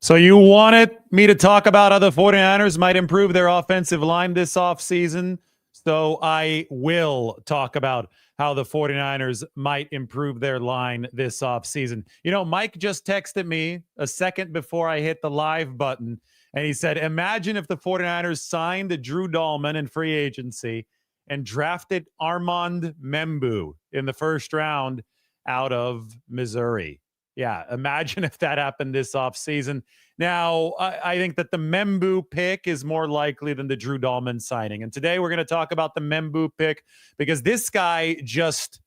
So you wanted me to talk about how the 49ers might improve their offensive line this offseason. So I will talk about how the 49ers might improve their line this offseason. You know, Mike just texted me a second before I hit the live button, and he said, imagine if the 49ers signed Drew Dahlman in free agency and drafted Armand Membou in the first round out of Missouri. Yeah, imagine if that happened this offseason. Now, I think that the Membou pick is more likely than the Drew Dahlman signing. And today we're going to talk about the Membou pick because this guy just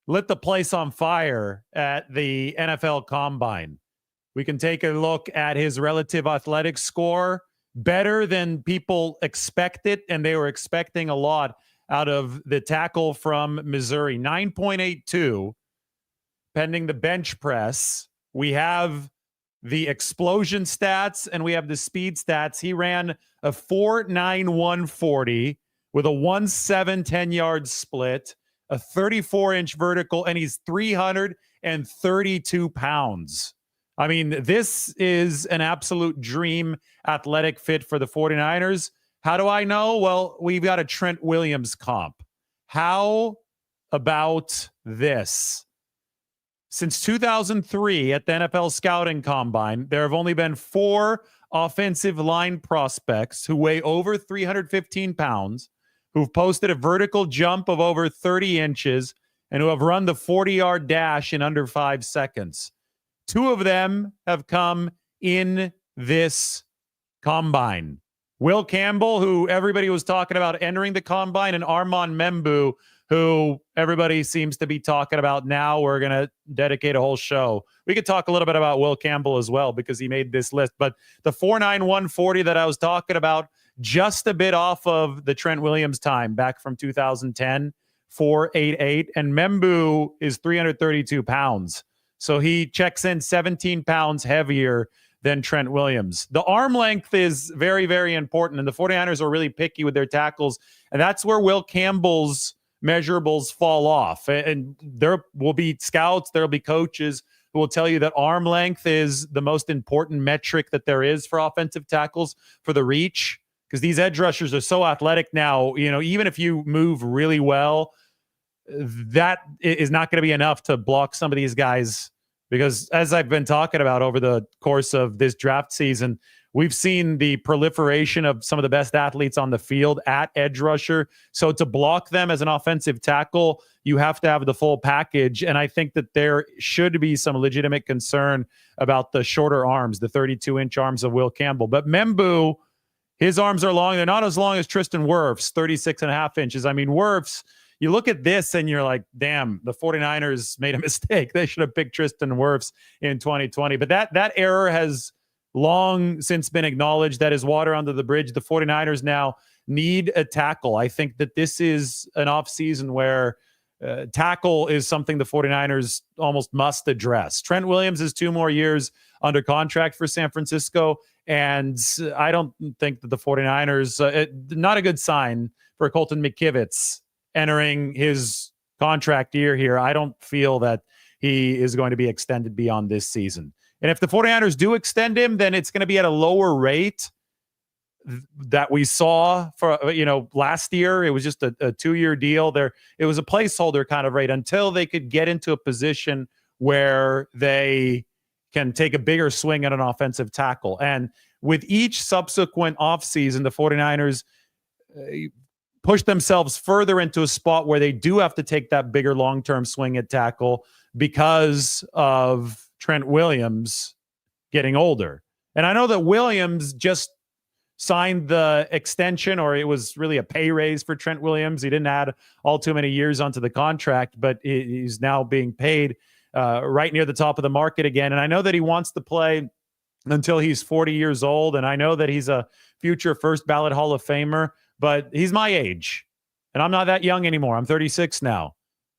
lit the place on fire at the NFL Combine. We can take a look at his relative athletic score, better than people expected, and they were expecting a lot out of the tackle from Missouri. 9.82. Pending the bench press. We have the explosion stats and we have the speed stats. He ran a 4.91 40 with a 1.7 10-yard split, a 34-inch vertical, and he's 332 pounds. I mean, this is an absolute dream athletic fit for the 49ers. How do I know? Well, we've got a Trent Williams comp. How about this? Since 2003 at the NFL Scouting Combine, there have only been 4 offensive line prospects who weigh over 315 pounds, who've posted a vertical jump of over 30 inches, and who have run the 40-yard dash in under 5 seconds. 2 of them have come in this combine. Will Campbell, who everybody was talking about entering the combine, and Armand Membou, who everybody seems to be talking about now. We're going to dedicate a whole show. We could talk a little bit about Will Campbell as well because he made this list. But the 4.91 40 that I was talking about, just a bit off of the Trent Williams time back from 2010, 4.88. And Membou is 332 pounds. So he checks in 17 pounds heavier than Trent Williams. The arm length is very, very important. And the 49ers are really picky with their tackles. And that's where Will Campbell's measurables fall off. And there will be scouts, there will be coaches who will tell you that arm length is the most important metric that there is for offensive tackles for the reach, because these edge rushers are so athletic now. You know, even if you move really well, that is not going to be enough to block some of these guys, because as I've been talking about over the course of this draft season, we've seen the proliferation of some of the best athletes on the field at edge rusher. So to block them as an offensive tackle, you have to have the full package. And I think that there should be some legitimate concern about the shorter arms, the 32-inch arms of Will Campbell. But Membou, his arms are long. They're not as long as Tristan Wirfs, 36.5 inches. I mean, Wirfs, you look at this and you're like, damn, the 49ers made a mistake. They should have picked Tristan Wirfs in 2020. But that error has long since been acknowledged. That is water under the bridge. The 49ers now need a tackle. I think that this is an offseason where tackle is something the 49ers almost must address. Trent Williams is 2 more years under contract for San Francisco, and I don't think that the 49ers, not a good sign for Colton McKivitz entering his contract year here. I don't feel that he is going to be extended beyond this season. And if the 49ers do extend him, then it's going to be at a lower rate that we saw for, last year. It was just a 2-year deal there. It was a placeholder kind of rate until they could get into a position where they can take a bigger swing at an offensive tackle. And with each subsequent offseason, the 49ers push themselves further into a spot where they do have to take that bigger long-term swing at tackle because of Trent Williams getting older. And I know that Williams just signed the extension, or it was really a pay raise for Trent Williams. He didn't add all too many years onto the contract, but he's now being paid right near the top of the market again. And I know that he wants to play until he's 40 years old. And I know that he's a future first ballot Hall of Famer, but he's my age and I'm not that young anymore. I'm 36 now.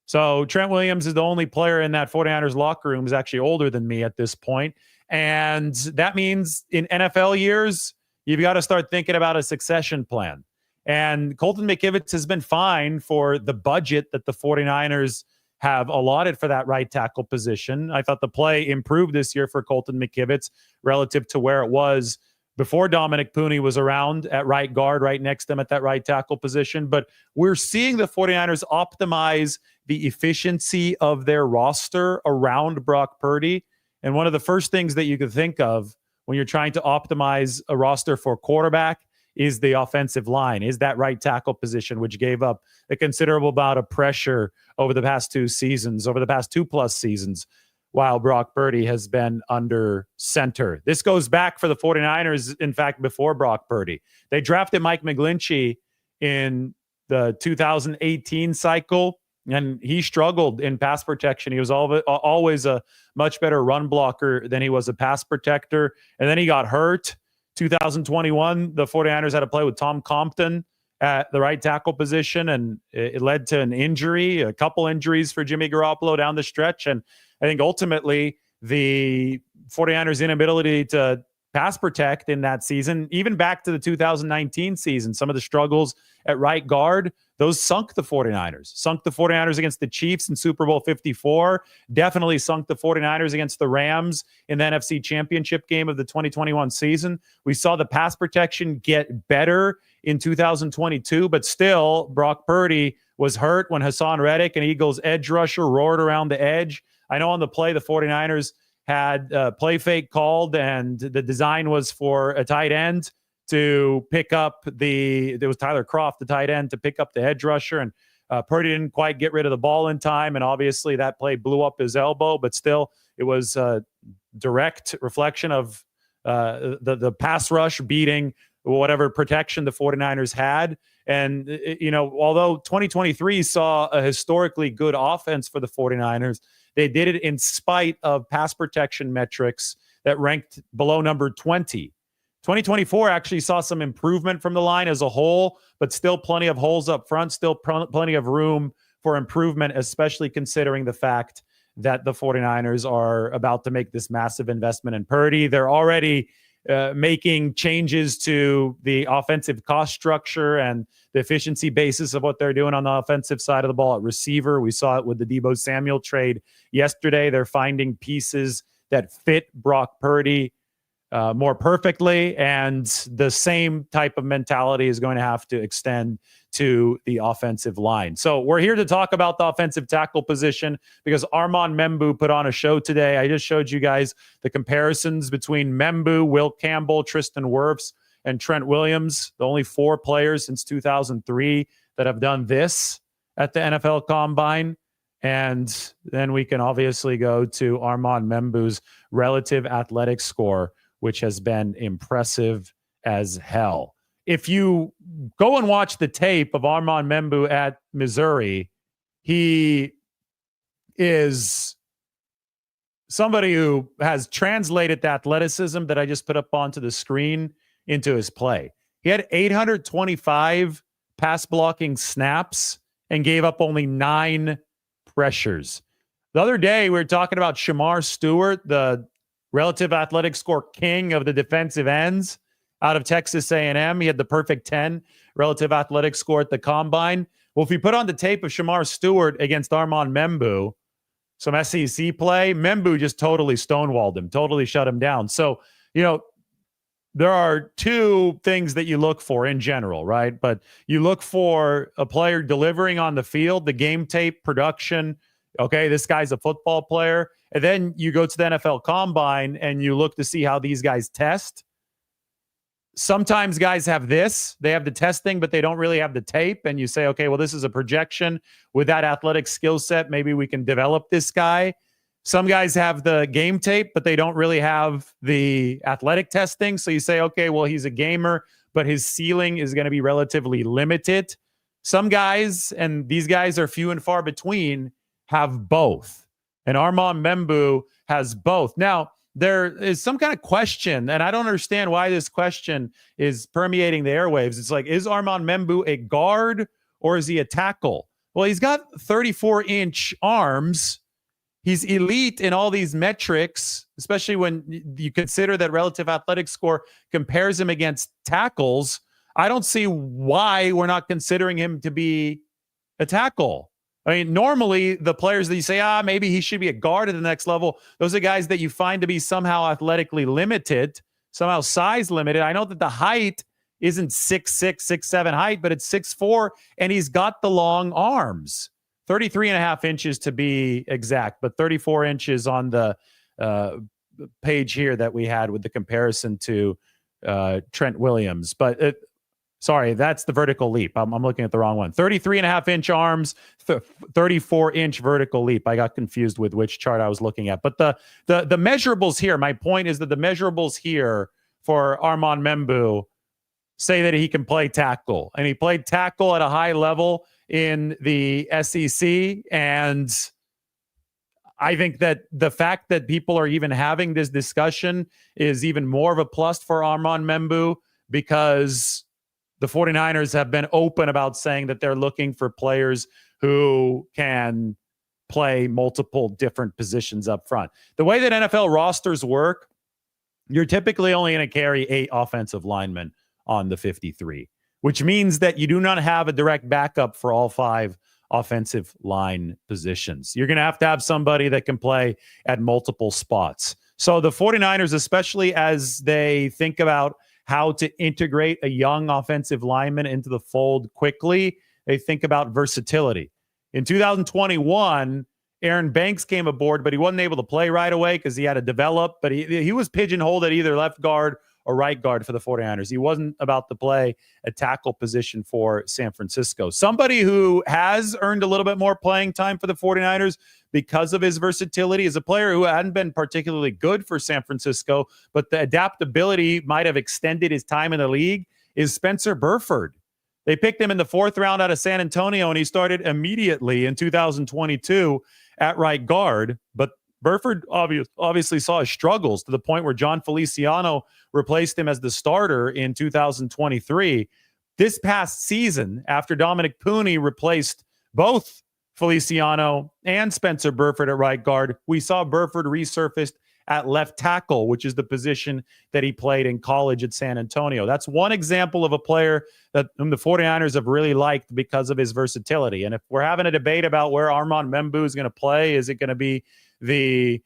So Trent Williams is the only player in that 49ers locker room who's actually older than me at this point. And that means in NFL years, you've got to start thinking about a succession plan. And Colton McKivitz has been fine for the budget that the 49ers have allotted for that right tackle position. I thought the play improved this year for Colton McKivitz relative to where it was before Dominic Pooney was around at right guard, right next to him at that right tackle position. But we're seeing the 49ers optimize the efficiency of their roster around Brock Purdy. And one of the first things that you could think of when you're trying to optimize a roster for quarterback is the offensive line, is that right tackle position, which gave up a considerable amount of pressure over the past 2 seasons, over the past 2+ seasons, while Brock Purdy has been under center. This goes back for the 49ers, in fact, before Brock Purdy. They drafted Mike McGlinchey in the 2018 cycle, and he struggled in pass protection. He was always a much better run blocker than he was a pass protector, and then he got hurt. 2021, the 49ers had to play with Tom Compton at the right tackle position, and it led to an injury, a couple injuries for Jimmy Garoppolo down the stretch, and I think ultimately the 49ers' inability to pass protect in that season, even back to the 2019 season, some of the struggles at right guard, those sunk the 49ers against the Chiefs in Super Bowl 54, definitely sunk the 49ers against the Rams in the NFC Championship game of the 2021 season. We saw the pass protection get better in 2022, but still Brock Purdy was hurt when Hassan Reddick, an Eagles edge rusher, roared around the edge. I know on the play, the 49ers had play fake called, and the design was for a tight end to pick up there was Tyler Kroft, the tight end, to pick up the edge rusher, and Purdy didn't quite get rid of the ball in time, and obviously that play blew up his elbow, but still it was a direct reflection of the pass rush beating whatever protection the 49ers had. And, although 2023 saw a historically good offense for the 49ers, they did it in spite of pass protection metrics that ranked below number 20. 2024 actually saw some improvement from the line as a whole, but still plenty of holes up front, still plenty of room for improvement, especially considering the fact that the 49ers are about to make this massive investment in Purdy. They're already making changes to the offensive cost structure and the efficiency basis of what they're doing on the offensive side of the ball at receiver. We saw it with the Deebo Samuel trade yesterday. They're finding pieces that fit Brock Purdy more perfectly, and the same type of mentality is going to have to extend to the offensive line. So we're here to talk about the offensive tackle position because Armand Membou put on a show today. I just showed you guys the comparisons between Membou, Will Campbell, Tristan Wirfs, and Trent Williams, the only 4 players since 2003 that have done this at the NFL Combine. And then we can obviously go to Armand Membou's relative athletic score, which has been impressive as hell. If you go and watch the tape of Armand Membou at Missouri, he is somebody who has translated the athleticism that I just put up onto the screen into his play. He had 825 pass blocking snaps and gave up only 9 pressures. The other day, we were talking about Shamar Stewart, the relative athletic score king of the defensive ends out of Texas A&M. He had the perfect 10 relative athletic score at the Combine. Well, if you put on the tape of Shamar Stewart against Armand Membou, some SEC play, Membou just totally stonewalled him, totally shut him down. So, there are 2 things that you look for in general, right? But you look for a player delivering on the field, the game tape production. Okay, this guy's a football player. And then you go to the NFL Combine and you look to see how these guys test. Sometimes guys have this. They have the testing, but they don't really have the tape. And you say, okay, well, this is a projection. With that athletic skill set, maybe we can develop this guy. Some guys have the game tape, but they don't really have the athletic testing. So you say, okay, well, he's a gamer, but his ceiling is going to be relatively limited. Some guys, and these guys are few and far between, have both. And Armand Membou has both. Now, there is some kind of question, and I don't understand why this question is permeating the airwaves. It's like, is Armand Membou a guard or is he a tackle? Well, he's got 34-inch arms. He's elite in all these metrics, especially when you consider that relative athletic score compares him against tackles. I don't see why we're not considering him to be a tackle. I mean, normally the players that you say, maybe he should be a guard at the next level, those are guys that you find to be somehow athletically limited, somehow size limited. I know that the height isn't 6'6", 6'7" height, but it's 6'4", and he's got the long arms. 33 and a half inches to be exact, but 34 inches on the page here that we had with the comparison to Trent Williams. But sorry, that's the vertical leap. I'm looking at the wrong one. 33 and a half inch arms, 34 inch vertical leap. I got confused with which chart I was looking at. But the measurables here, my point is that the measurables here for Armand Membou say that he can play tackle. And he played tackle at a high level in the SEC. And I think that the fact that people are even having this discussion is even more of a plus for Armand Membou, because the 49ers have been open about saying that they're looking for players who can play multiple different positions up front. The way that NFL rosters work, you're typically only going to carry 8 offensive linemen on the 53, which means that you do not have a direct backup for all 5 offensive line positions. You're going to have somebody that can play at multiple spots. So the 49ers, especially as they think about how to integrate a young offensive lineman into the fold quickly, they think about versatility. In 2021, Aaron Banks came aboard, but he wasn't able to play right away because he had to develop, but he was pigeonholed at either left guard or right guard for the 49ers. He wasn't about to play a tackle position for San Francisco. Somebody who has earned a little bit more playing time for the 49ers because of his versatility is a player who hadn't been particularly good for San Francisco, but the adaptability might have extended his time in the league, is Spencer Burford. They picked him in the 4th round out of San Antonio, and he started immediately in 2022 at right guard. But Burford obviously saw his struggles to the point where John Feliciano replaced him as the starter in 2023. This past season, after Dominic Pooney replaced both Feliciano and Spencer Burford at right guard, we saw Burford resurfaced at left tackle, which is the position that he played in college at San Antonio. That's one example of a player that whom the 49ers have really liked because of his versatility. And if we're having a debate about where Armand Membou is going to play, is it going to be the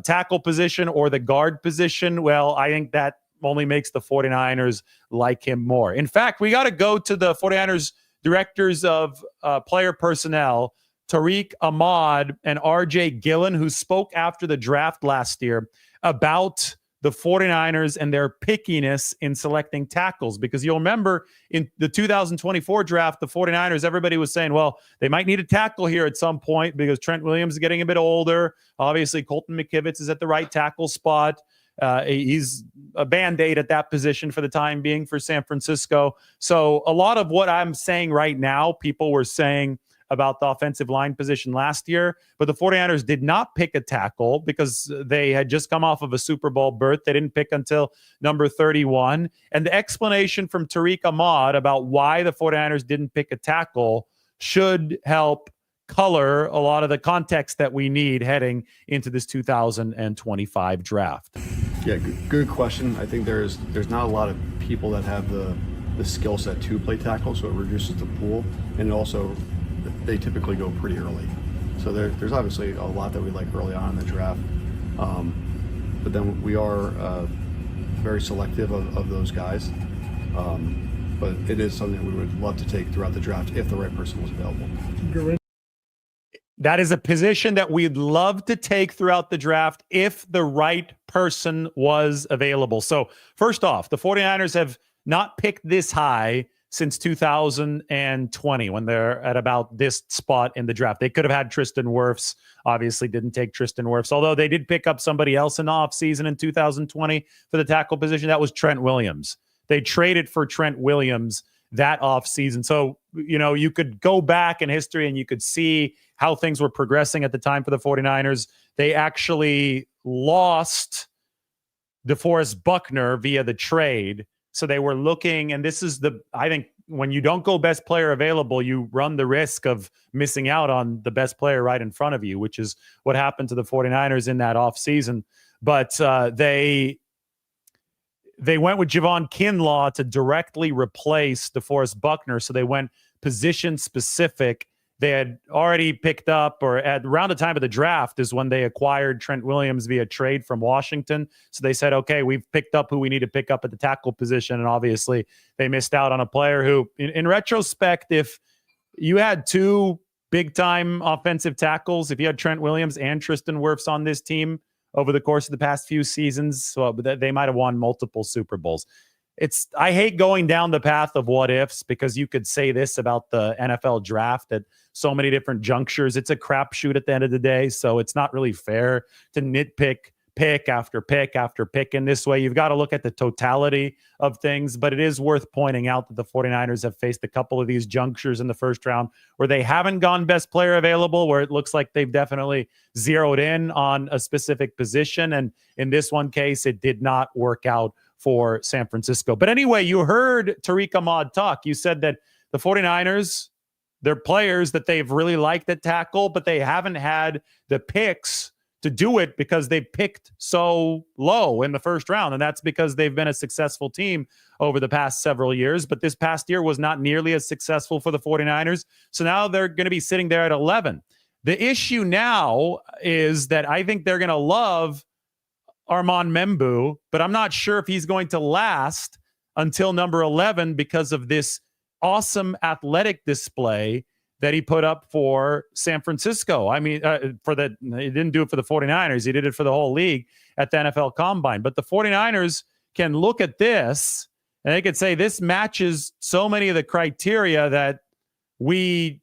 tackle position or the guard position? Well, I think that only makes the 49ers like him more. In fact, we got to go to the 49ers directors of player personnel, Tariq Ahmad and RJ Gillen, who spoke after the draft last year about the 49ers and their pickiness in selecting tackles. Because you'll remember in the 2024 draft, the 49ers, everybody was saying, well, they might need a tackle here at some point because Trent Williams is getting a bit older. Obviously, Colton McKivitz is at the right tackle spot. He's a Band-Aid at that position for the time being for San Francisco. So a lot of what I'm saying right now, people were saying about the offensive line position last year, but the 49ers did not pick a tackle because they had just come off of a Super Bowl berth. They didn't pick until number 31. And the explanation from Tariq Ahmad about why the 49ers didn't pick a tackle should help color a lot of the context that we need heading into this 2025 draft. Yeah, good question. I think there's not a lot of people that have the skill set to play tackle, so it reduces the pool, and also they typically go pretty early. So there's obviously a lot that we like early on in the draft, but then we are very selective of those guys. But it is something we would love to take throughout the draft if the right person was available. That is a position that we'd love to take throughout the draft if the right person was available. So first off, the 49ers have not picked this high since 2020 when they're at about this spot in the draft. They could have had Tristan Wirfs, obviously didn't take Tristan Wirfs, although they did pick up somebody else in the offseason in 2020 for the tackle position. That was Trent Williams. They traded for Trent Williams that offseason. So, you know, you could go back in history and you could see how things were progressing at the time for the 49ers. They actually lost DeForest Buckner via the trade. So they were looking, and this is I think when you don't go best player available, you run the risk of missing out on the best player right in front of you, which is what happened to the 49ers in that offseason. But they went with Javon Kinlaw to directly replace DeForest Buckner. So they went position specific they had already picked up, or at around the time of the draft is when they acquired Trent Williams via trade from Washington. So they said, okay, we've picked up who we need to pick up at the tackle position. And obviously they missed out on a player who, in retrospect, if you had two big-time offensive tackles, if you had Trent Williams and Tristan Wirfs on this team over the course of the past few seasons, well, they might have won multiple Super Bowls. I hate going down the path of what ifs, because you could say this about the NFL draft at so many different junctures. It's a crapshoot at the end of the day, so it's not really fair to nitpick pick after pick after pick in this way. You've got to look at the totality of things, but it is worth pointing out that the 49ers have faced a couple of these junctures in the first round where they haven't gone best player available, where it looks like they've definitely zeroed in on a specific position. And in this one case, it did not work out for San Francisco. But anyway, you heard Tariq Ahmad talk. You said that the 49ers, they're players that they've really liked at tackle, but they haven't had the picks to do it because they picked so low in the first round. And that's because they've been a successful team over the past several years. But this past year was not nearly as successful for the 49ers. So now they're going to be sitting there at 11. The issue now is that I think they're going to love Armand Membou, but I'm not sure if he's going to last until number 11 because of this awesome athletic display that he put up for San Francisco. I mean, he didn't do it for the 49ers. He did it for the whole league at the NFL Combine. But the 49ers can look at this and they could say this matches so many of the criteria that we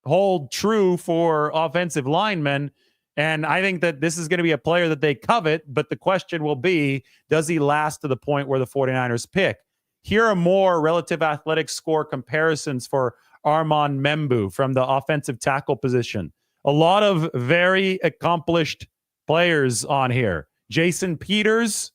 hold true for offensive linemen. And I think that this is going to be a player that they covet, but the question will be, does he last to the point where the 49ers pick? Here are more relative athletic score comparisons for Armand Membou from the offensive tackle position. A lot of very accomplished players on here. Jason Peters,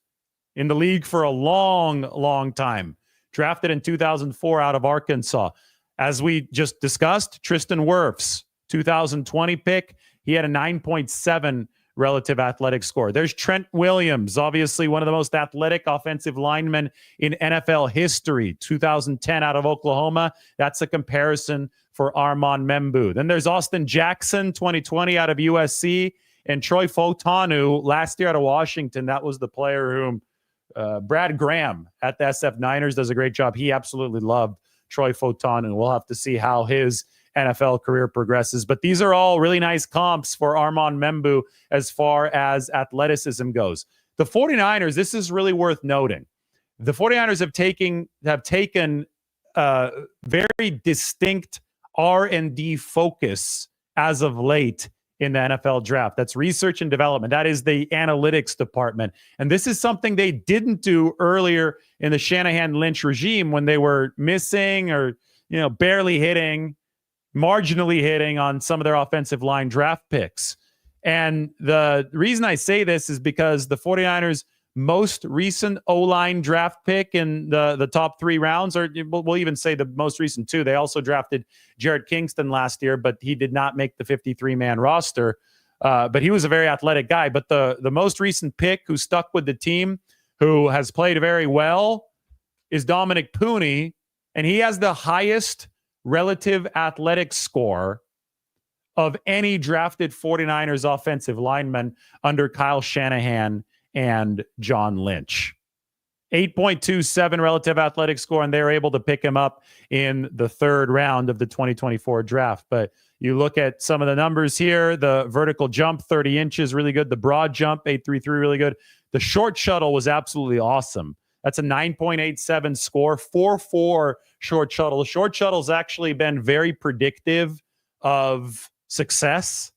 in the league for a long, long time. Drafted in 2004 out of Arkansas. As we just discussed, Tristan Wirfs, 2020 pick. He had a 9.7 relative athletic score. There's Trent Williams, obviously one of the most athletic offensive linemen in NFL history, 2010 out of Oklahoma. That's a comparison for Armand Membou. Then there's Austin Jackson, 2020 out of USC, and Troy Fautanu last year out of Washington. That was the player whom Brad Graham at the SF Niners does a great job. He absolutely loved Troy Fautanu. We'll have to see how his NFL career progresses. But these are all really nice comps for Armand Membou as far as athleticism goes. The 49ers, this is really worth noting. The 49ers have taken very distinct R&D focus as of late in the NFL draft. That's research and development. That is the analytics department. And this is something they didn't do earlier in the Shanahan-Lynch regime when they were missing or, barely hitting, marginally hitting on some of their offensive line draft picks. And the reason I say this is because the 49ers' most recent O-line draft pick in the top 3 rounds, or we'll even say the most recent 2. They also drafted Jared Kingston last year, but he did not make the 53-man roster. But he was a very athletic guy. But the most recent pick who stuck with the team, who has played very well, is Dominic Pooney, and he has the highest relative athletic score of any drafted 49ers offensive lineman under Kyle Shanahan and John Lynch. 8.27 relative athletic score, and they were able to pick him up in the 3rd round of the 2024 draft. But you look at some of the numbers here, the vertical jump, 30 inches, really good. The broad jump, 8.33, really good. The short shuttle was absolutely awesome. That's a 9.87 score, 4.4 short shuttle. The short shuttle's actually been very predictive of success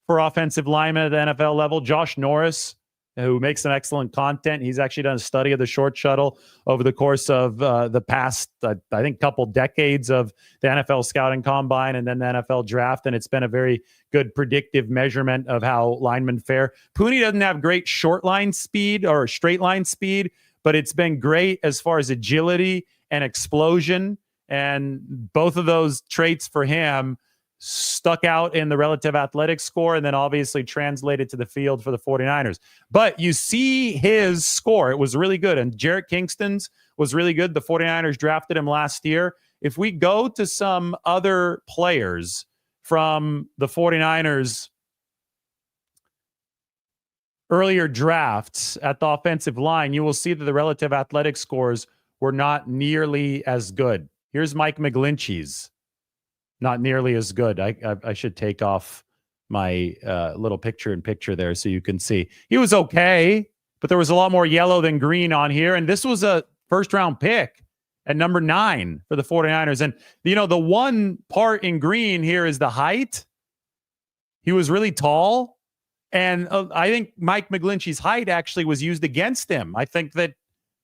for offensive linemen at the NFL level. Josh Norris, who makes some excellent content, he's actually done a study of the short shuttle over the course of the past, I think, couple decades of the NFL scouting combine and then the NFL draft, and it's been a very good predictive measurement of how linemen fare. Pooney doesn't have great short line speed or straight line speed, but it's been great as far as agility and explosion. And both of those traits for him stuck out in the relative athletic score and then obviously translated to the field for the 49ers. But you see his score. It was really good. And Jarrett Kingston's was really good. The 49ers drafted him last year. If we go to some other players from the 49ers earlier drafts at the offensive line, you will see that the relative athletic scores were not nearly as good. Here's Mike McGlinchey's. Not nearly as good. I should take off my little picture-in-picture there so you can see. He was okay, but there was a lot more yellow than green on here. And this was a first-round pick at number 9 for the 49ers. And, the one part in green here is the height. He was really tall. And I think Mike McGlinchey's height actually was used against him. I think that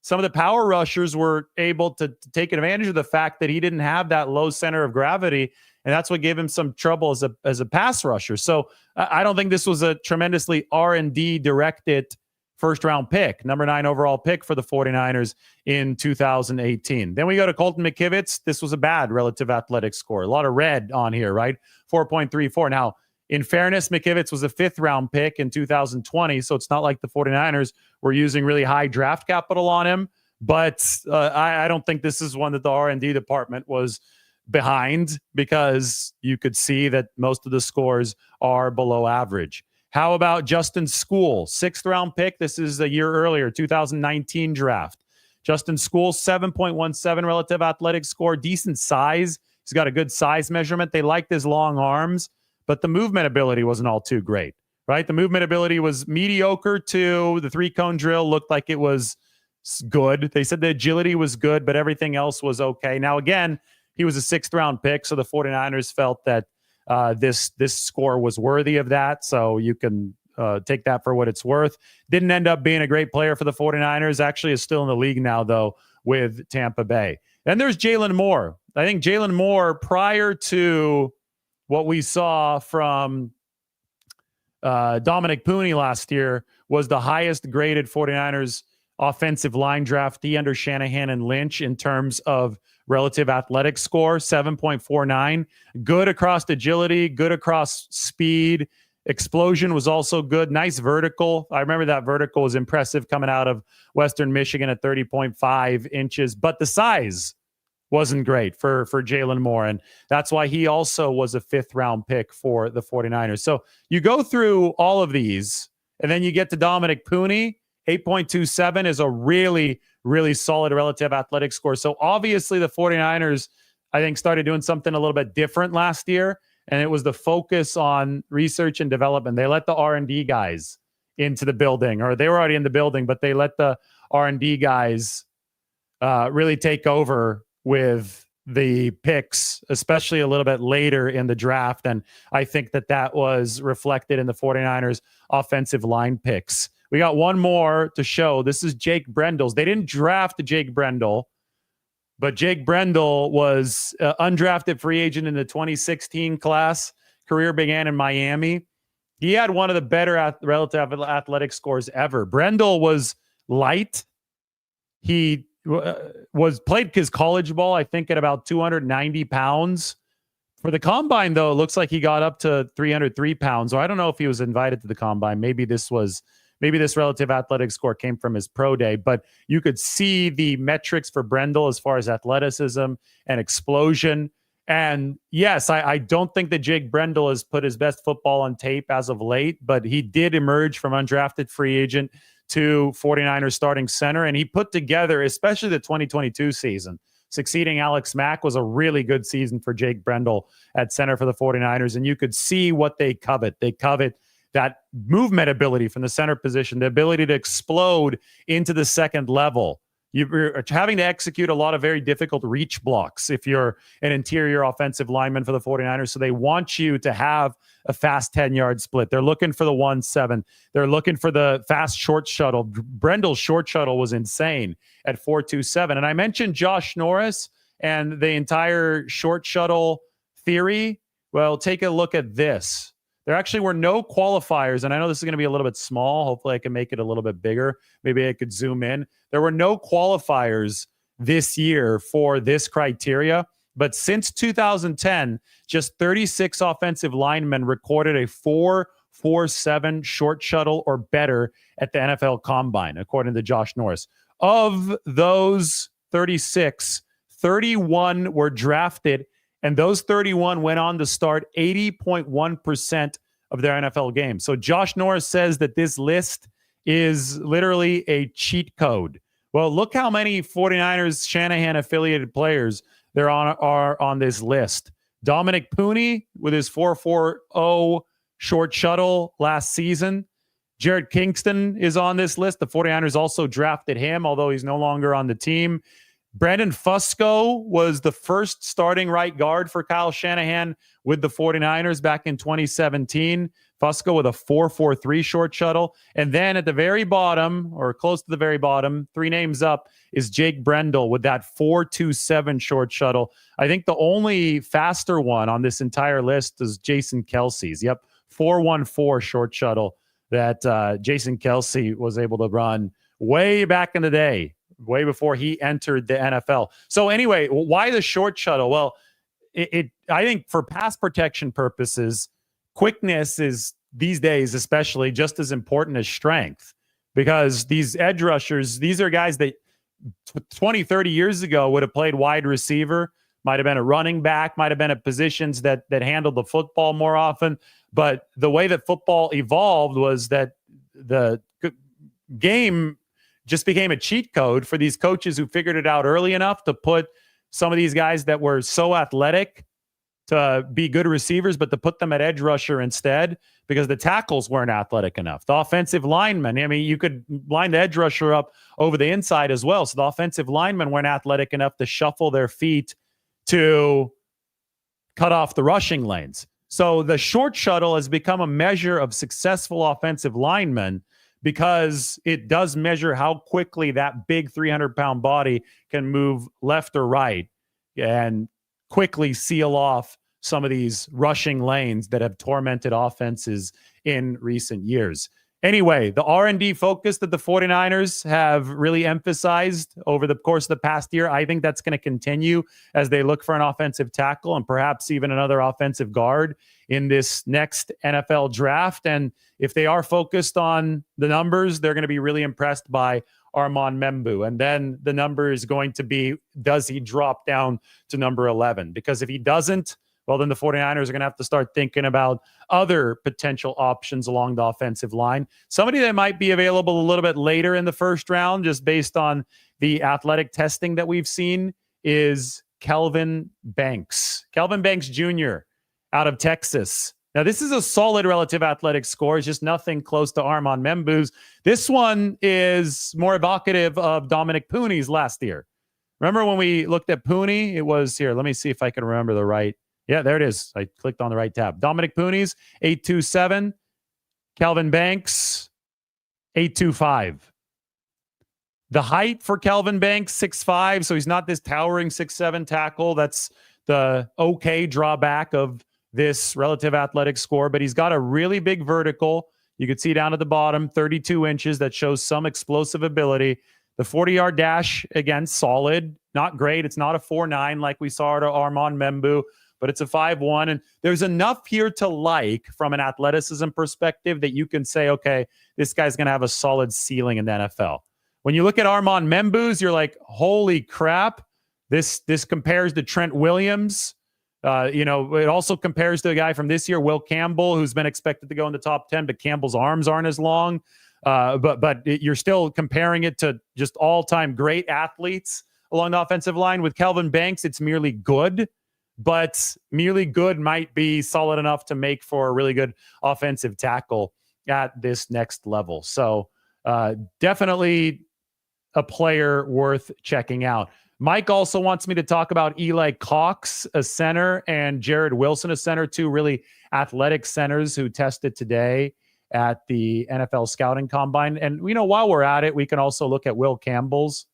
some of the power rushers were able to take advantage of the fact that he didn't have that low center of gravity, and that's what gave him some trouble as a pass rusher. So I don't think this was a tremendously R&D directed first-round pick, number 9 overall pick for the 49ers in 2018. Then we go to Colton McKivitz. This was a bad relative athletic score. A lot of red on here, right? 4.34. Now, in fairness, McKivitz was a 5th-round pick in 2020, so it's not like the 49ers were using really high draft capital on him. But I don't think this is one that the R&D department was behind, because you could see that most of the scores are below average. How about Justin School, 6th-round pick? This is a year earlier, 2019 draft. Justin School, 7.17 relative athletic score, decent size. He's got a good size measurement. They liked his long arms, but the movement ability wasn't all too great, right? The movement ability was mediocre to the 3-cone drill looked like it was good. They said the agility was good, but everything else was okay. Now, again, he was a 6th-round pick, so the 49ers felt that this score was worthy of that, so you can take that for what it's worth. Didn't end up being a great player for the 49ers. Actually is still in the league now, though, with Tampa Bay. Then there's Jalen Moore. I think Jalen Moore, prior to what we saw from Dominic Pooney last year, was the highest graded 49ers offensive line draftee under Shanahan and Lynch in terms of relative athletic score, 7.49. Good across agility, good across speed. Explosion was also good. Nice vertical. I remember that vertical was impressive coming out of Western Michigan at 30.5 inches, but the size wasn't great for Jalen Moore, and that's why he also was a 5th-round pick for the 49ers. So you go through all of these, and then you get to Dominic Pooney. 8.27 is a really, really solid relative athletic score. So obviously the 49ers, I think, started doing something a little bit different last year, and it was the focus on research and development. They let the R&D guys into the building, or they were already in the building, but they let the R&D guys really take over with the picks, especially a little bit later in the draft. And I think that was reflected in the 49ers offensive line picks. We got one more to show. This is Jake Brendel's. They didn't draft Jake Brendel, but Jake Brendel was undrafted free agent in the 2016 class. Career began in Miami. He had one of the better relative athletic scores ever. Brendel was light. He played his college ball, I think, at about 290 pounds. For the combine, though, it looks like he got up to 303 pounds. Or I don't know if he was invited to the combine. Maybe this relative athletic score came from his pro day, but you could see the metrics for Brendel as far as athleticism and explosion. And yes, I don't think that Jake Brendel has put his best football on tape as of late, but he did emerge from undrafted free agent to 49ers starting center. And he put together, especially the 2022 season, succeeding Alex Mack was a really good season for Jake Brendel at center for the 49ers. And you could see what they covet. They covet that movement ability from the center position, the ability to explode into the second level. You're having to execute a lot of very difficult reach blocks if you're an interior offensive lineman for the 49ers. So they want you to have a fast 10-yard split. They're looking for the 1-7. They're looking for the fast short shuttle. Brendel's short shuttle was insane at 4.27. And I mentioned Josh Norris and the entire short shuttle theory. Well, take a look at this. There actually were no qualifiers, and I know this is going to be a little bit small. Hopefully I can make it a little bit bigger. Maybe I could zoom in. There were no qualifiers this year for this criteria, but since 2010, just 36 offensive linemen recorded a 4.47 short shuttle or better at the NFL Combine, according to Josh Norris. Of those 36, 31 were drafted And those 31 went on to start 80.1% of their NFL games. So Josh Norris says that this list is literally a cheat code. Well, look how many 49ers Shanahan affiliated players are on this list. Dominic Pooney with his 4.40 short shuttle last season. Jared Kingston is on this list. The 49ers also drafted him, although he's no longer on the team. Brandon Fusco was the first starting right guard for Kyle Shanahan with the 49ers back in 2017. Fusco with a 4.43 short shuttle. And then at the very bottom, or close to the very bottom, 3 names up, is Jake Brendel with that 4.27 short shuttle. I think the only faster one on this entire list is Jason Kelsey's. Yep, 4.14 short shuttle that Jason Kelsey was able to run way back in the day, way before he entered the NFL. So anyway, why the short shuttle? Well, I think for pass protection purposes, quickness is these days especially just as important as strength, because these edge rushers, these are guys that 20, 30 years ago would have played wide receiver, might have been a running back, might have been at positions that handled the football more often. But the way that football evolved was that the game just became a cheat code for these coaches who figured it out early enough to put some of these guys that were so athletic to be good receivers, but to put them at edge rusher instead because the tackles weren't athletic enough. The offensive linemen, I mean, you could line the edge rusher up over the inside as well. So the offensive linemen weren't athletic enough to shuffle their feet to cut off the rushing lanes. So the short shuttle has become a measure of successful offensive linemen because it does measure how quickly that big 300-pound body can move left or right and quickly seal off some of these rushing lanes that have tormented offenses in recent years. Anyway, the R&D focus that the 49ers have really emphasized over the course of the past year, I think that's going to continue as they look for an offensive tackle and perhaps even another offensive guard in this next NFL draft. And if they are focused on the numbers, they're going to be really impressed by Armand Membou. And then the number is going to be, does he drop down to number 11? Because if he doesn't, well, then the 49ers are going to have to start thinking about other potential options along the offensive line. Somebody that might be available a little bit later in the first round, just based on the athletic testing that we've seen, is Kelvin Banks. Kelvin Banks Jr. out of Texas. Now, this is a solid relative athletic score. It's just nothing close to Armand Membou's. This one is more evocative of Dominic Pooney's last year. Remember when we looked at Pooney? It was here. Let me see if I can remember the right. Yeah, there it is. I clicked on the right tab. Dominic Pooney's 8.27. Kelvin Banks 8.25. The height for Kelvin Banks 6'5", so he's not this towering 6'7" tackle. That's the okay drawback of this relative athletic score, but he's got a really big vertical. You can see down at the bottom, 32 inches. That shows some explosive ability. The 40-yard dash, again, solid. Not great. It's not a 4.9 like we saw at Armand Membou, but it's a 5.1. And there's enough here to like from an athleticism perspective that you can say, okay, this guy's going to have a solid ceiling in the NFL. When you look at Armand Membou's, you're like, holy crap. This compares to Trent Williams. It also compares to a guy from this year, Will Campbell, who's been expected to go in the top 10, but Campbell's arms aren't as long. You're still comparing it to just all-time great athletes along the offensive line. With Kelvin Banks, it's merely good, but merely good might be solid enough to make for a really good offensive tackle at this next level. So definitely a player worth checking out. Mike also wants me to talk about Eli Cox, a center, and Jared Wilson, a center, two really athletic centers who tested today at the NFL Scouting Combine. And, while we're at it, we can also look at Will Campbell's.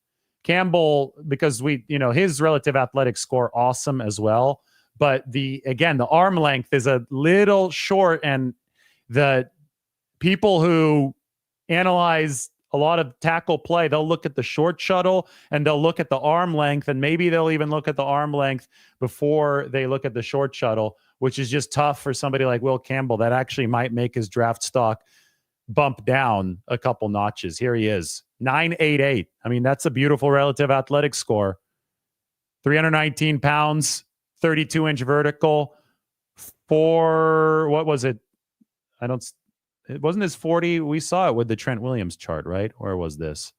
Campbell, because his relative athletic score, awesome as well. But the arm length is a little short, and the people who analyze a lot of tackle play, they'll look at the short shuttle and they'll look at the arm length, and maybe they'll even look at the arm length before they look at the short shuttle, which is just tough for somebody like Will Campbell. That actually might make his draft stock bump down a couple notches. Here he is, 9.88. I mean, that's a beautiful relative athletic score. 319 pounds, 32-inch vertical. What was it? It wasn't his 40. We saw it with the Trent Williams chart, right? Where was this?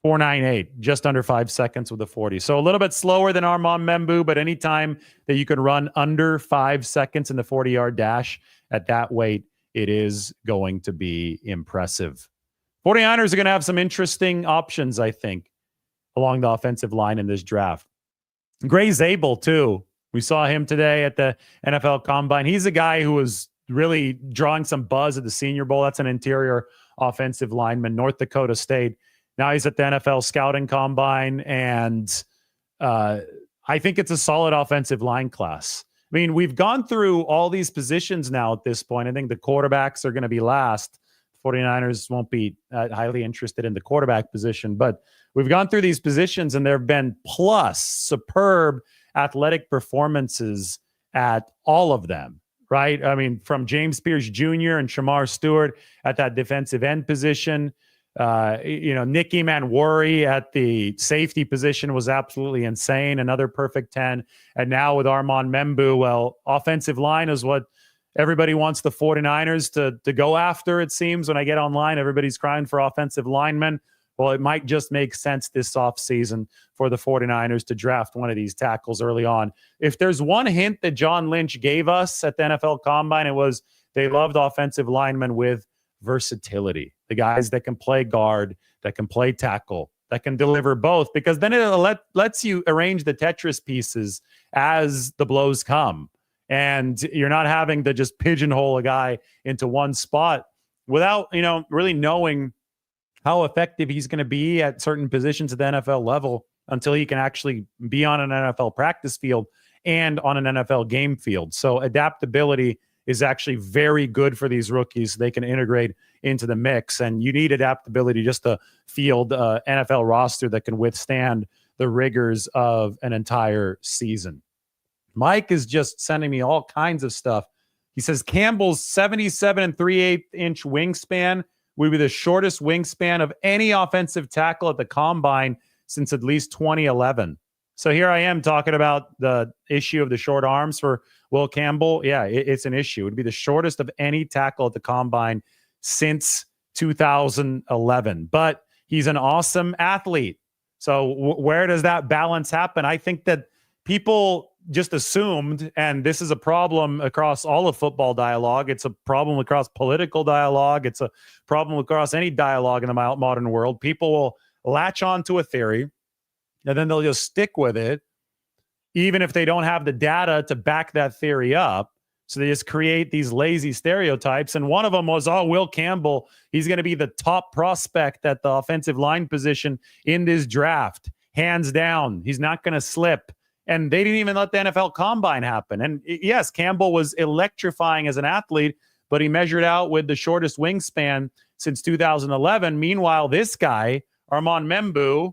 4.98, just under 5 seconds with the 40. So a little bit slower than Armand Membou, but anytime that you can run under 5 seconds in the 40-yard dash at that weight, it is going to be impressive. 49ers are going to have some interesting options, I think, along the offensive line in this draft. Gray Zabel, too. We saw him today at the NFL Combine. He's a guy who was really drawing some buzz at the Senior Bowl. That's an interior offensive lineman, North Dakota State. Now he's at the NFL Scouting Combine, and I think it's a solid offensive line class. I mean, we've gone through all these positions now at this point. I think the quarterbacks are going to be last. 49ers won't be highly interested in the quarterback position, but we've gone through these positions, and there have been superb athletic performances at all of them, right? I mean, from James Pierce Jr. and Shamar Stewart at that defensive end position. Nicky Manwari at the safety position was absolutely insane. Another perfect 10. And now with Armand Membou, well, offensive line is what everybody wants the 49ers to go after, it seems. When I get online, everybody's crying for offensive linemen. Well, it might just make sense this offseason for the 49ers to draft one of these tackles early on. If there's one hint that John Lynch gave us at the NFL Combine, it was they loved offensive linemen with versatility. The guys that can play guard, that can play tackle, that can deliver both, because then it lets you arrange the Tetris pieces as the blows come. And you're not having to just pigeonhole a guy into one spot without, really knowing how effective he's going to be at certain positions at the NFL level until he can actually be on an NFL practice field and on an NFL game field. So adaptability is actually very good for these rookies. They can integrate into the mix, and you need adaptability just to field an NFL roster that can withstand the rigors of an entire season. Mike is just sending me all kinds of stuff. He says Campbell's 77 3/8-inch wingspan would be the shortest wingspan of any offensive tackle at the Combine since at least 2011. So here I am talking about the issue of the short arms for Will Campbell. Yeah, it's an issue. It would be the shortest of any tackle at the Combine since 2011. But he's an awesome athlete. So where does that balance happen? I think that people just assumed, and this is a problem across all of football dialogue. It's a problem across political dialogue. It's a problem across any dialogue in the modern world. People will latch on to a theory, and then they'll just stick with it, even if they don't have the data to back that theory up. So they just create these lazy stereotypes. And one of them was, Will Campbell, he's going to be the top prospect at the offensive line position in this draft. Hands down. He's not going to slip. And they didn't even let the NFL Combine happen. And yes, Campbell was electrifying as an athlete, but he measured out with the shortest wingspan since 2011. Meanwhile, this guy, Armand Membou,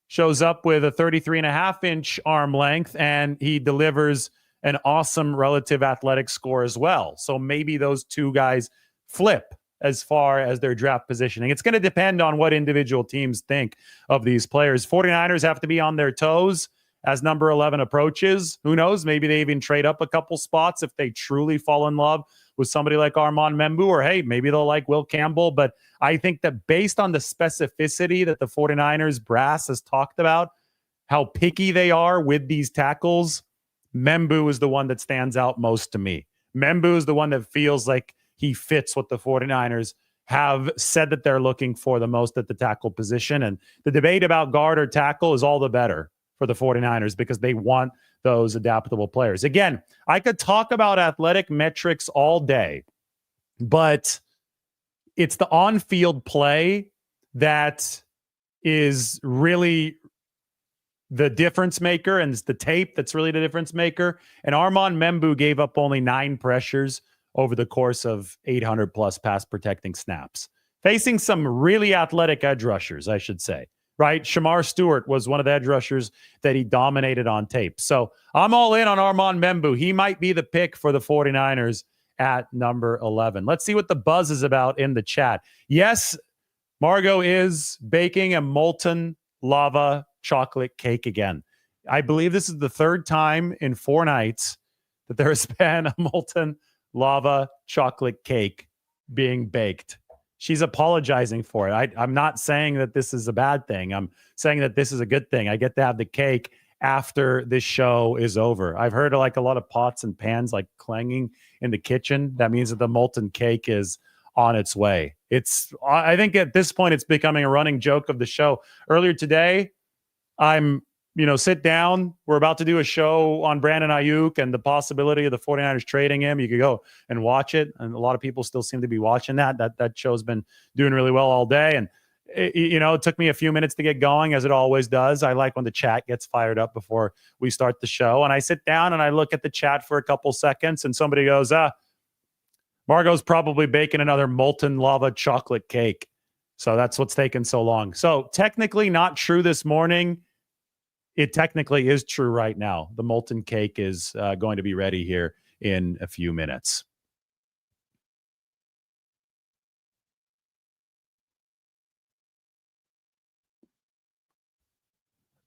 shows up with a 33.5-inch arm length, and he delivers an awesome relative athletic score as well. So maybe those two guys flip as far as their draft positioning. It's going to depend on what individual teams think of these players. 49ers have to be on their toes as number 11 approaches. Who knows? Maybe they even trade up a couple spots if they truly fall in love with somebody like Armand Membou, or hey, maybe they'll like Will Campbell. But I think that based on the specificity that the 49ers brass has talked about, how picky they are with these tackles, Membou is the one that stands out most to me. Membou is the one that feels like he fits what the 49ers have said that they're looking for the most at the tackle position. And the debate about guard or tackle is all the better for the 49ers because they want those adaptable players. Again, I could talk about athletic metrics all day, but it's the on-field play that is really the difference maker, and it's the tape that's really the difference maker. And Armand Membou gave up only 9 pressures over the course of 800 plus pass protecting snaps, facing some really athletic edge rushers, I should say. Right? Shamar Stewart was one of the edge rushers that he dominated on tape. So I'm all in on Armand Membou. He might be the pick for the 49ers at number 11. Let's see what the buzz is about in the chat. Yes, Margot is baking a molten lava chocolate cake again. I believe this is the third time in 4 nights that there has been a molten lava chocolate cake being baked. She's apologizing for it. I'm not saying that this is a bad thing. I'm saying that this is a good thing. I get to have the cake after this show is over. I've heard like a lot of pots and pans like clanging in the kitchen. That means that the molten cake is on its way. I think at this point, it's becoming a running joke of the show. Earlier today, sit down. We're about to do a show on Brandon Ayuk and the possibility of the 49ers trading him. You could go and watch it. And a lot of people still seem to be watching that. That show's been doing really well all day. And, it took me a few minutes to get going, as it always does. I like when the chat gets fired up before we start the show. And I sit down and I look at the chat for a couple seconds and somebody goes, Margot's probably baking another molten lava chocolate cake. So that's what's taken so long. So technically not true this morning. It technically is true right now. The molten cake is going to be ready here in a few minutes.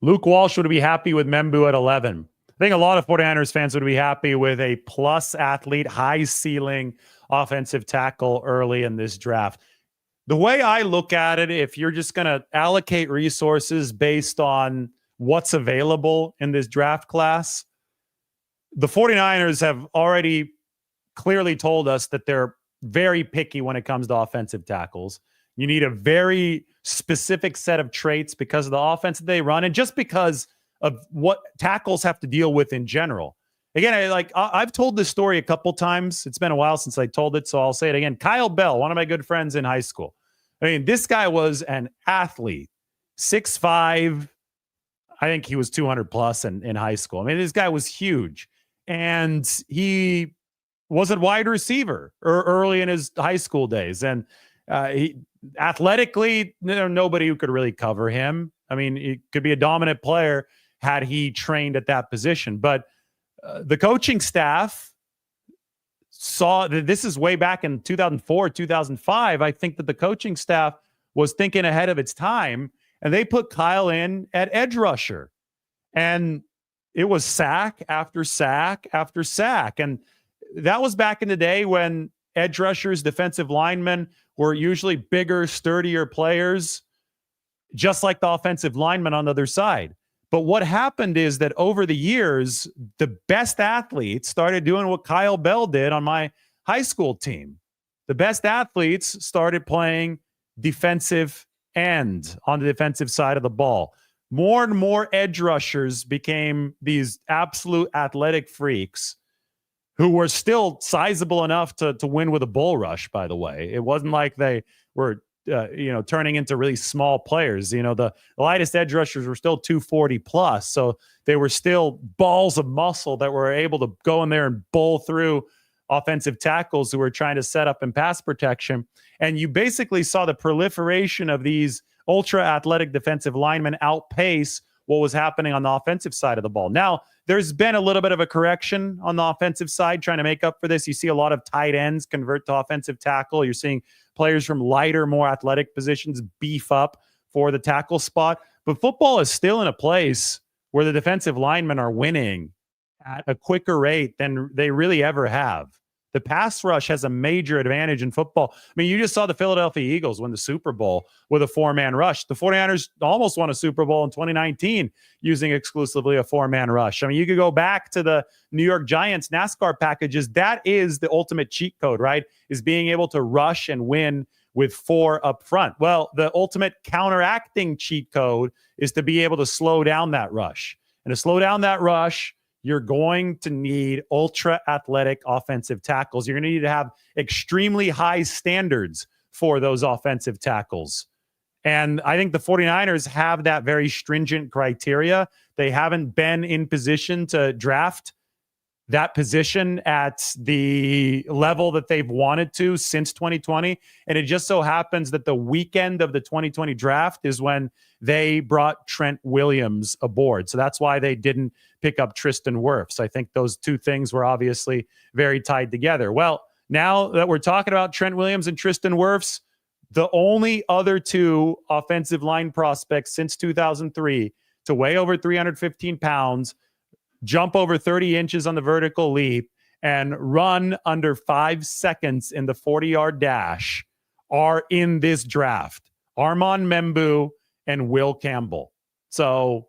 Luke Walsh would be happy with Membou at 11. I think a lot of 49ers fans would be happy with a plus athlete, high ceiling offensive tackle early in this draft. The way I look at it, if you're just going to allocate resources based on what's available in this draft class, the 49ers have already clearly told us that they're very picky when it comes to offensive tackles. You need a very specific set of traits because of the offense that they run and just because of what tackles have to deal with in general. Again, I've told this story a couple times. It's been a while since I told it, so I'll say it again. Kyle Bell, one of my good friends in high school. I mean, this guy was an athlete, 6'5". I think he was 200 plus in high school. I mean, this guy was huge. And he was a wide receiver early in his high school days. And he athletically, nobody who could really cover him. I mean, he could be a dominant player had he trained at that position. But the coaching staff saw that this is way back in 2004, 2005. I think that the coaching staff was thinking ahead of its time, and they put Kyle in at edge rusher. And it was sack after sack after sack. And that was back in the day when edge rushers, defensive linemen were usually bigger, sturdier players, just like the offensive linemen on the other side. But what happened is that over the years, the best athletes started doing what Kyle Bell did on my high school team. The best athletes started playing defensive end on the defensive side of the ball. More and more edge rushers became these absolute athletic freaks who were still sizable enough to win with a bull rush, by the way. It wasn't like they were turning into really small players. The lightest edge rushers were still 240 plus. So they were still balls of muscle that were able to go in there and bowl through offensive tackles who were trying to set up in pass protection. And you basically saw the proliferation of these ultra athletic defensive linemen outpace what was happening on the offensive side of the ball. Now, there's been a little bit of a correction on the offensive side trying to make up for this. You see a lot of tight ends convert to offensive tackle. You're seeing players from lighter, more athletic positions beef up for the tackle spot. But football is still in a place where the defensive linemen are winning at a quicker rate than they really ever have. The pass rush has a major advantage in football. I mean, you just saw the Philadelphia Eagles win the Super Bowl with a 4-man rush. The 49ers almost won a Super Bowl in 2019 using exclusively a 4-man rush. I mean, you could go back to the New York Giants NASCAR packages. That is the ultimate cheat code, right? Is being able to rush and win with 4 up front. Well, the ultimate counteracting cheat code is to be able to slow down that rush. And to slow down that rush, you're going to need ultra athletic offensive tackles. You're going to need to have extremely high standards for those offensive tackles. And I think the 49ers have that very stringent criteria. They haven't been in position to draft that position at the level that they've wanted to since 2020. And it just so happens that the weekend of the 2020 draft is when they brought Trent Williams aboard. So that's why they didn't pick up Tristan Wirfs. I think those two things were obviously very tied together. Well, now that we're talking about Trent Williams and Tristan Wirfs, the only other two offensive line prospects since 2003 to weigh over 315 pounds, jump over 30 inches on the vertical leap, and run under 5 seconds in the 40-yard dash are in this draft. Armand Membou and Will Campbell. So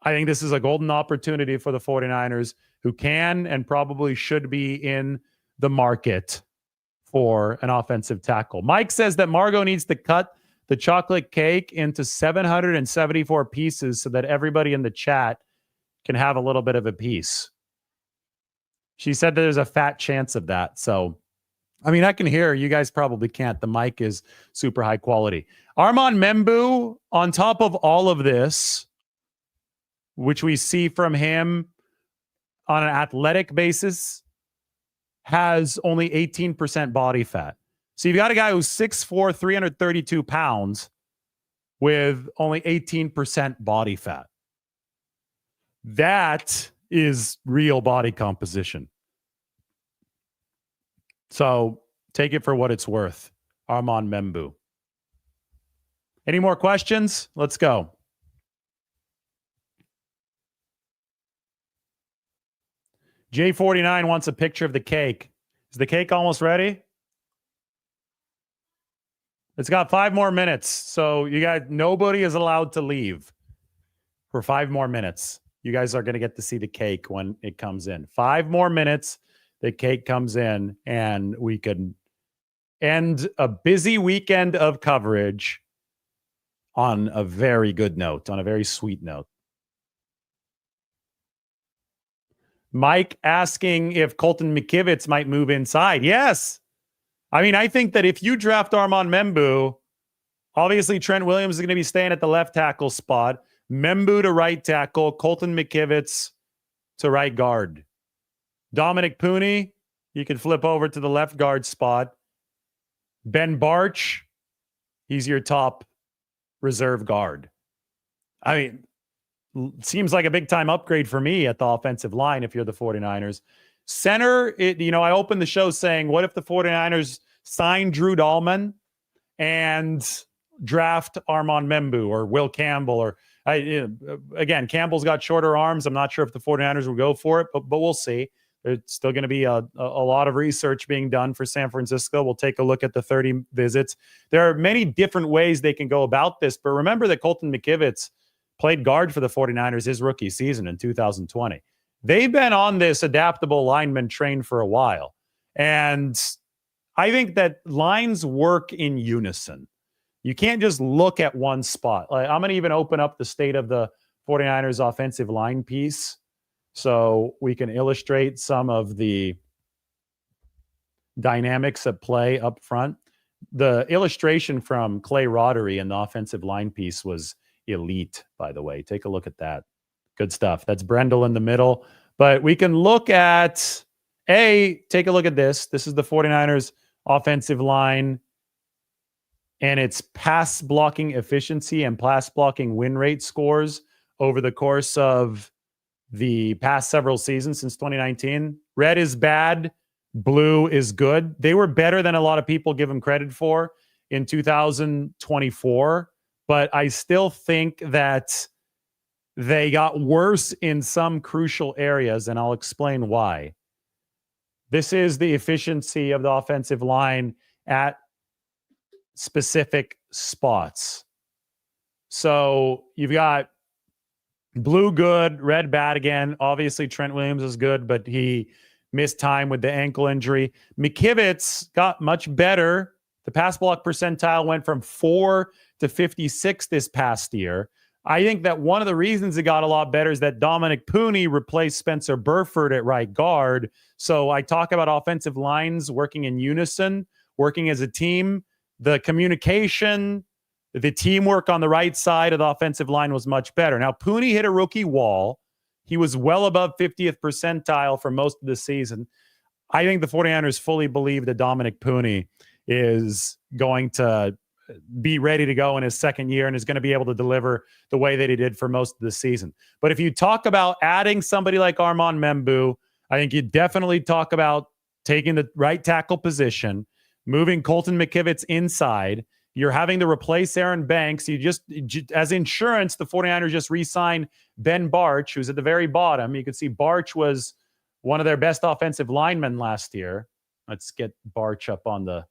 I think this is a golden opportunity for the 49ers, who can and probably should be in the market for an offensive tackle. Mike says that Margot needs to cut the chocolate cake into 774 pieces so that everybody in the chat can have a little bit of a piece. She said that there's a fat chance of that. So, I mean, I can hear. You guys probably can't. The mic is super high quality. Armand Membou, on top of all of this, which we see from him on an athletic basis, has only 18% body fat. So you've got a guy who's 6'4", 332 pounds with only 18% body fat. That is real body composition. So take it for what it's worth. Armand Membou. Any more questions? Let's go. J49 wants a picture of the cake. Is the cake almost ready? It's got 5 more minutes. So you guys, nobody is allowed to leave for 5 more minutes. You guys are going to get to see the cake when it comes in. 5 more minutes, the cake comes in, and we can end a busy weekend of coverage on a very good note, on a very sweet note. Mike asking if Colton McKivitz might move inside. Yes. I mean, I think that if you draft Armand Membou, obviously Trent Williams is going to be staying at the left tackle spot. Membou to right tackle, Colton McKivitz to right guard. Dominic Pooney, you can flip over to the left guard spot. Ben Barch, he's your top reserve guard. I mean, seems like a big-time upgrade for me at the offensive line if you're the 49ers. Center, I opened the show saying, what if the 49ers sign Drew Dahlman and draft Armand Membou or Will Campbell? Or again, Campbell's got shorter arms. I'm not sure if the 49ers will go for it, but we'll see. There's still going to be a lot of research being done for San Francisco. We'll take a look at the 30 visits. There are many different ways they can go about this, but remember that Colton McKivitz played guard for the 49ers his rookie season in 2020. They've been on this adaptable lineman train for a while. And I think that lines work in unison. You can't just look at one spot. I'm going to even open up the state of the 49ers offensive line piece so we can illustrate some of the dynamics at play up front. The illustration from Clay Roddery in the offensive line piece was elite, by the way. Take a look at that. Good stuff. That's Brendel in the middle. But we can look at, take a look at this. This is the 49ers offensive line and its pass blocking efficiency and pass blocking win rate scores over the course of the past several seasons since 2019. Red is bad. Blue is good. They were better than a lot of people give them credit for in 2024. But I still think that they got worse in some crucial areas, and I'll explain why. This is the efficiency of the offensive line at specific spots. So you've got blue good, red bad again. Obviously, Trent Williams is good, but he missed time with the ankle injury. McKivitz got much better. The pass block percentile went from 4 to 56 this past year. I think that one of the reasons it got a lot better is that Dominic Pooney replaced Spencer Burford at right guard. So I talk about offensive lines working in unison, working as a team. The communication, the teamwork on the right side of the offensive line was much better. Now, Pooney hit a rookie wall. He was well above 50th percentile for most of the season. I think the 49ers fully believe that Dominic Pooney is going to be ready to go in his second year and is going to be able to deliver the way that he did for most of the season. But if you talk about adding somebody like Armand Membou, I think you definitely talk about taking the right tackle position, moving Colton McKivitz inside, You're having to replace Aaron Banks. You just, as insurance, the 49ers just re-signed Ben Barch, who's at the very bottom. You can see Barch was one of their best offensive linemen last year. Let's get Barch up on the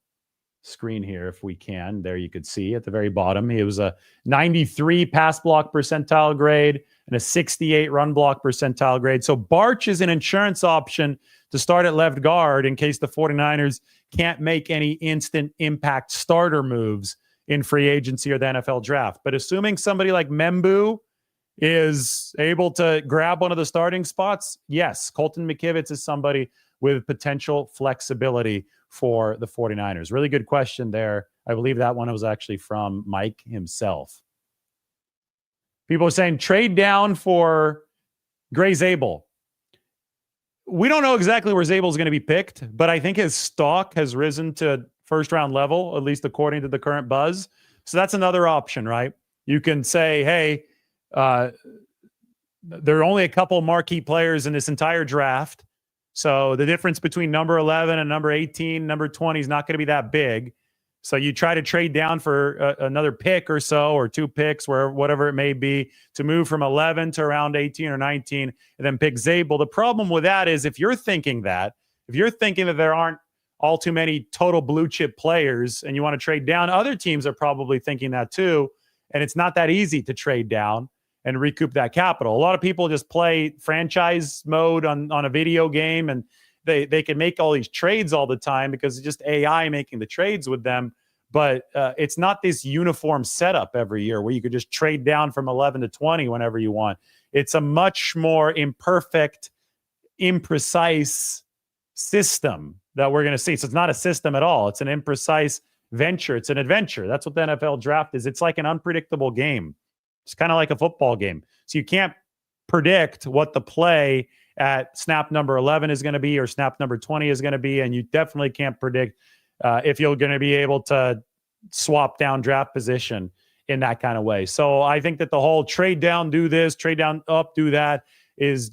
screen here if we can. There you could see at the very bottom. He was a 93 pass block percentile grade and a 68 run block percentile grade. So Barch is an insurance option to start at left guard in case the 49ers can't make any instant impact starter moves in free agency or the NFL draft. But assuming somebody like Membou is able to grab one of the starting spots, yes, Colton McKivitz is somebody with potential flexibility for the 49ers. Really good question there. I believe that one was actually from Mike himself. People are saying trade down for Gray Zabel. We don't know exactly where Zabel is going to be picked, but I think his stock has risen to first round level, at least according to the current buzz. So that's another option, right? You can say, hey, there are only a couple marquee players in this entire draft. So the difference between number 11 and number 18, number 20 is not going to be that big. So you try to trade down for another pick or so, or 2 picks, where whatever it may be, to move from 11 to around 18 or 19, and then pick Zabel. The problem with that is if you're thinking that there aren't all too many total blue chip players and you want to trade down, other teams are probably thinking that too. And it's not that easy to trade down and recoup that capital. A lot of people just play franchise mode on a video game, and they can make all these trades all the time because it's just AI making the trades with them. But it's not this uniform setup every year where you could just trade down from 11 to 20 whenever you want. It's a much more imperfect, imprecise system that we're going to see. So it's not a system at all. It's an imprecise venture. It's an adventure. That's what the NFL draft is. It's like an unpredictable game. It's kind of like a football game. So you can't predict what the play at snap number 11 is going to be or snap number 20 is going to be. And you definitely can't predict if you're going to be able to swap down draft position in that kind of way. So I think that the whole trade down, do this, trade down, up, do that is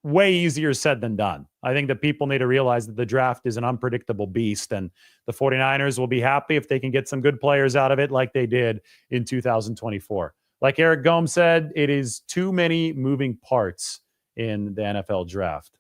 way easier said than done. I think that people need to realize that the draft is an unpredictable beast, and the 49ers will be happy if they can get some good players out of it like they did in 2024. Like Eric Gomes said, it is too many moving parts in the NFL draft.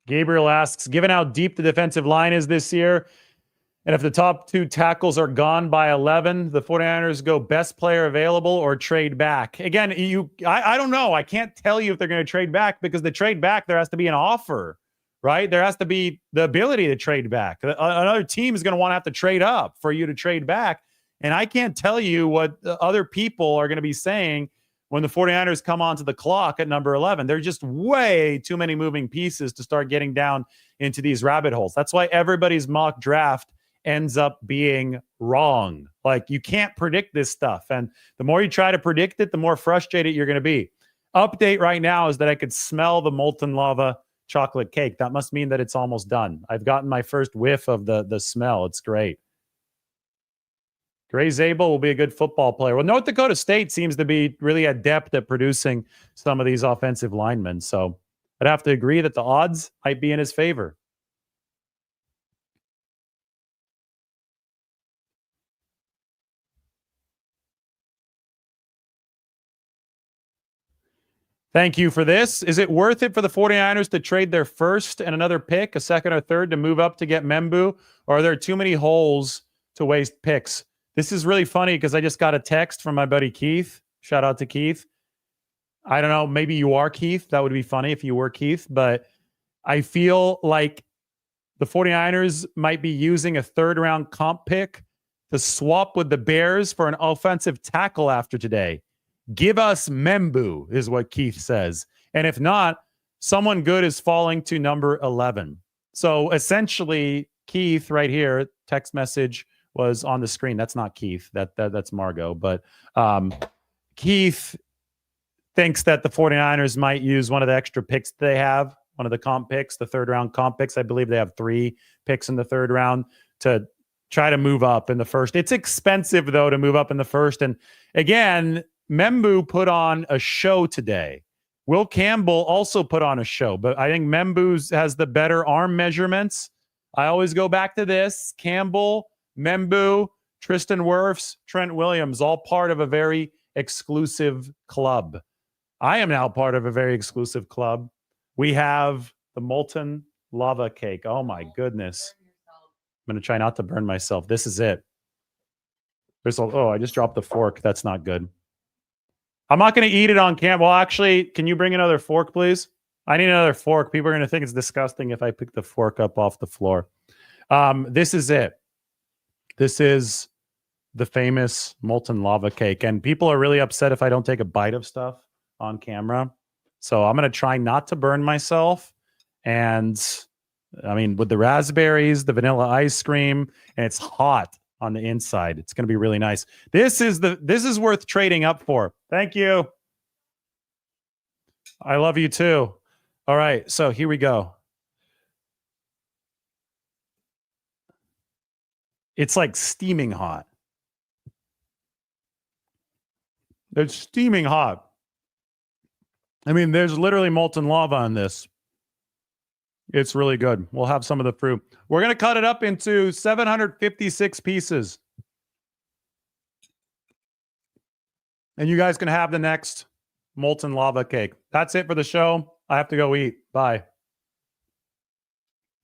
Gabriel asks, given how deep the defensive line is this year, and if the top 2 tackles are gone by 11, the 49ers go best player available or trade back. Again, I don't know. I can't tell you if they're going to trade back, because the trade back, there has to be an offer, right? There has to be the ability to trade back. Another team is going to want to have to trade up for you to trade back. And I can't tell you what other people are going to be saying when the 49ers come onto the clock at number 11. There's just way too many moving pieces to start getting down into these rabbit holes. That's why everybody's mock draft ends up being wrong. Like, you can't predict this stuff. And the more you try to predict it, the more frustrated you're going to be. Update right now is that I could smell the molten lava chocolate cake. That must mean that it's almost done. I've gotten my first whiff of the smell. It's great. Gray Zabel will be a good football player. Well, North Dakota State seems to be really adept at producing some of these offensive linemen. So I'd have to agree that the odds might be in his favor. Thank you for this. Is it worth it for the 49ers to trade their first and another pick, a second or third, to move up to get Membou? Or are there too many holes to waste picks? This is really funny because I just got a text from my buddy Keith. Shout out to Keith. I don't know. Maybe you are Keith. That would be funny if you were Keith. But I feel like the 49ers might be using a third-round comp pick to swap with the Bears for an offensive tackle after today. Give us Membou, is what Keith says. And if not, someone good is falling to number 11. So essentially, Keith right here, text message was on the screen. That's not Keith. That's Margot. But Keith thinks that the 49ers might use one of the extra picks they have one of the comp picks, the third round comp picks. I believe they have 3 picks in the third round to try to move up in the first. It's expensive, though, to move up in the first. And again, Membou put on a show today. Will Campbell also put on a show, but I think Membou has the better arm measurements. I always go back to this. Campbell, Membou, Tristan Wirfs, Trent Williams, all part of a very exclusive club. I am now part of a very exclusive club. We have the molten lava cake. Oh, my goodness. I'm going to try not to burn myself. This is it. I just dropped the fork. That's not good. I'm not going to eat it on camera. Well, actually, can you bring another fork, please? I need another fork. People are going to think it's disgusting if I pick the fork up off the floor. This is it. This is the famous molten lava cake. And people are really upset if I don't take a bite of stuff on camera. So I'm going to try not to burn myself. And I mean, with the raspberries, the vanilla ice cream, and it's hot on the inside. It's going to be really nice. This is worth trading up for. Thank you. I love you too. All right, so here we go. It's like steaming hot. It's steaming hot. I mean, there's literally molten lava on this. It's really good. We'll have some of the fruit. We're going to cut it up into 756 pieces. And you guys can have the next molten lava cake. That's it for the show. I have to go eat. Bye.